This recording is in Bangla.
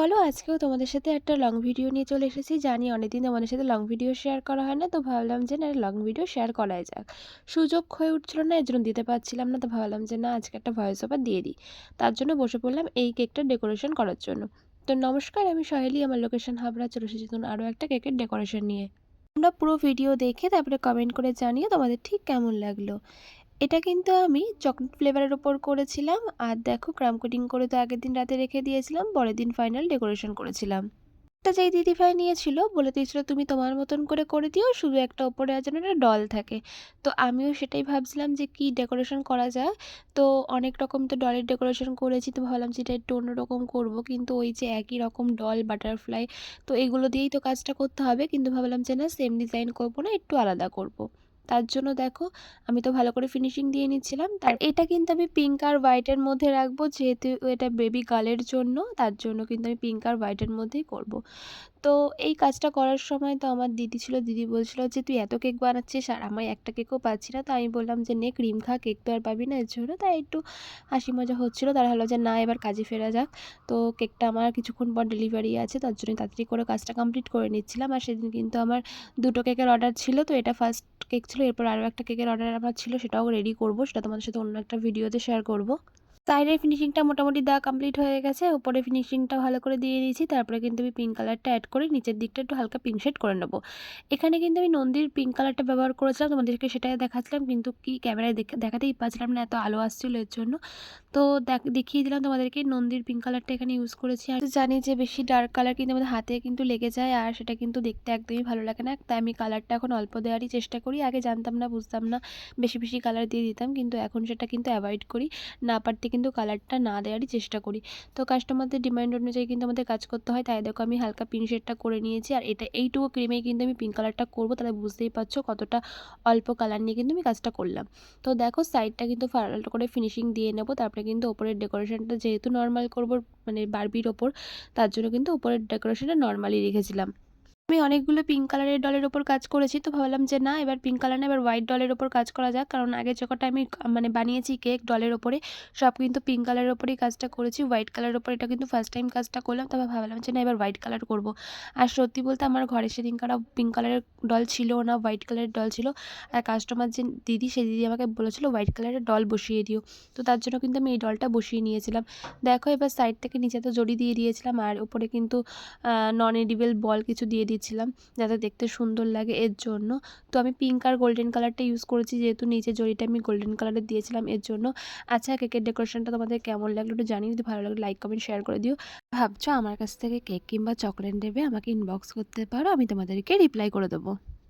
চলো আজকেও তোমাদের সাথে একটা লং ভিডিও নিয়ে চলে এসেছি। জানি অনেকদিন তোমাদের সাথে লং ভিডিও শেয়ার করা হয় না, তো ভাবলাম যে না লং ভিডিও শেয়ার করাই যাক। সুযোগ হয়ে উঠছিল না, এর জন্য দিতে পারছিলাম না, তো ভাবলাম যে না আজকে একটা ভয়েস ওভার দিয়ে দিই। তার জন্য বসে পড়লাম এই কেকটা ডেকোরেশন করার জন্য। তো নমস্কার, আমি সহেলি, আমার লোকেশন হাবড়া। চলে এসেছি নতুন আরও একটা কেকের ডেকোরেশন নিয়ে। তোমরা পুরো ভিডিও দেখে তারপরে কমেন্ট করে জানিও তোমাদের ঠিক কেমন লাগলো। এটা কিন্তু আমি চকলেট ফ্লেভারের ওপর করেছিলাম। আর দেখো ক্রাম কোটিং করে তো আগের দিন রাতে রেখে দিয়েছিলাম, পরের দিন ফাইনাল ডেকোরেশন করেছিলাম। এটা যেই দিদিভাই নিয়েছিল বলে দিয়েছিল তুমি তোমার মতন করে দিও, শুধু একটা ওপরে যেন একটা ডল থাকে। তো আমিও সেটাই ভাবছিলাম যে কি ডেকোরেশন করা যায়। তো অনেক রকম তো ডলের ডেকোরেশন করেছি, তো ভাবলাম যে এটা একটু অন্যরকম করবো, কিন্তু ওই যে একই রকম ডল বাটারফ্লাই, তো এগুলো দিয়েই তো কাজটা করতে হবে। কিন্তু ভাবলাম যে না সেম ডিজাইন করবো না, একটু আলাদা করব। তার জন্য দেখো আমি তো ভালো করে ফিনিশিং দিয়ে নিচ্ছিলাম। আর এটা কিন্তু আমি পিঙ্ক আর হোয়াইটের মধ্যে রাখবো, যেহেতু এটা বেবি গার্লের জন্য, তার জন্য কিন্তু আমি পিঙ্ক আর হোয়াইটের মধ্যেই করব। তো এই কাজটা করার সময় তো আমার দিদি ছিল, দিদি বলছিল যে তুই এত কেক বানাচ্ছিস আর আমি একটা কেকও পাচ্ছি না। তো আমি বললাম যে নে ক্রিম খা, কেক তো আর পাবি না, এর জন্য তাই একটু হাসি মজা হচ্ছিলো। তারা হলো যে না এবার কাজে ফেরা যাক। তো কেকটা আমার কিছুক্ষণ পর ডেলিভারি আছে, তার জন্য তাড়াতাড়ি করে কাজটা কমপ্লিট করে নিচ্ছিলাম। আর সেদিন কিন্তু আমার দুটো কেকের অর্ডার ছিল, তো এটা ফার্স্ট কেক ছিল। এরপর আরও একটা কেকের অর্ডার আমার ছিল, সেটাও রেডি করবো, সেটা তোমাদের সাথে অন্য একটা ভিডিওতে শেয়ার করবো। সাইডের ফিনিশিংটা মোটামুটি দেওয়া কমপ্লিট হয়ে গেছে, উপরে ফিনিশিংটা ভালো করে দিয়ে দিয়েছি। তারপরে কিন্তু আমি পিঙ্ক কালারটা অ্যাড করে নিচের দিকটা একটু হালকা পিঙ্ক শেড করে নেবো। এখানে কিন্তু আমি নন্দীর পিঙ্ক কালারটা ব্যবহার করেছিলাম, তোমাদেরকে সেটাই দেখাচ্ছিলাম, কিন্তু কি ক্যামেরায় দেখাতেই পাচ্ছিলাম না, এত আলো আসছিল এর জন্য। তো দেখিয়ে দিলাম তোমাদেরকে নন্দীর পিঙ্ক কালারটা এখানে ইউজ করেছি। আর জানি যে বেশি ডার্ক কালার কিন্তু আমাদের হাতে কিন্তু লেগে যায়, আর সেটা কিন্তু দেখতে একদমই ভালো লাগে না। তাই আমি কালারটা এখন অল্প দেওয়ারই চেষ্টা করি। আগে জানতাম না, বুঝতাম না, বেশি বেশি কালার দিয়ে দিতাম, কিন্তু এখন সেটা কিন্তু অ্যাভয়েড করি। না পারতে কিন্তু কালারটা না দেওয়ারই চেষ্টা করি। তো কাস্টমারদের ডিমান্ড অনুযায়ী কিন্তু আমাদের কাজ করতে হয়, তাই দেখো আমি হালকা পিঙ্ক শেডটা করে নিয়েছি। আর এইটুকু ক্রিমেই কিন্তু আমি পিঙ্ক কালারটা করবো, তাহলে বুঝতেই পারছো কতটা অল্প কালার নিয়ে কিন্তু আমি কাজটা করলাম। তো দেখো সাইডটা কিন্তু ভালো করে ফিনিশিং দিয়ে নেবো। তারপরে কিন্তু ওপরের ডেকোরেশনটা যেহেতু নর্মাল করবো, মানে বারবির ওপর, তার জন্য কিন্তু ওপরের ডেকোরেশনটা নর্মালি রেখেছিলাম। আমি অনেকগুলো পিঙ্ক কালারের ডলের ওপর কাজ করেছি, তো ভাবলাম যে না এবার পিঙ্ক কালার না, এবার হোয়াইট ডলের ওপর কাজ করা যাক। কারণ আগে যে কটা আমি মানে বানিয়েছি কেক ডলের ওপরে, সব কিন্তু পিঙ্ক কালারের ওপরেই কাজটা করেছি। হোয়াইট কালারের ওপর এটা কিন্তু ফার্স্ট টাইম কাজটা করলাম, তবে ভাবলাম যে না এবার হোয়াইট কালার করব। আর সত্যি বলতে আমার ঘরে সেদিনকার পিঙ্ক কালারের ডল ছিল না, হোয়াইট কালারের ডল ছিল। আর কাস্টমার যে দিদি, সেই দিদি আমাকে বলেছিল হোয়াইট কালারের ডল বসিয়ে দিও, তো তার জন্য কিন্তু আমি এই ডলটা বসিয়ে নিয়েছিলাম। দেখো এবার সাইড থেকে নিচে তো জড়ি দিয়ে দিয়েছিলাম, আর উপরে কিন্তু নন এডিবল বল কিছু দিয়ে দিচ্ছিলাম, যাতে দেখতে সুন্দর লাগে এর জন্য। তো আমি পিঙ্ক আর গোল্ডেন কালারটা ইউজ করেছি, যেহেতু নিচে জড়িটা আমি গোল্ডেন কালারের দিয়েছিলাম এর জন্য। আচ্ছা, কেকের ডেকোরেশনটা তোমাদের কেমন লাগলো একটু জানিয়ে, যদি ভালো লাগলো লাইক কমেন্ট শেয়ার করে দিও। ভাবছো আমার কাছ থেকে কেক কিংবা চকলেট নেবে, আমাকে ইনবক্স করতে পারো, আমি তোমাদেরকে রিপ্লাই করে দেবো।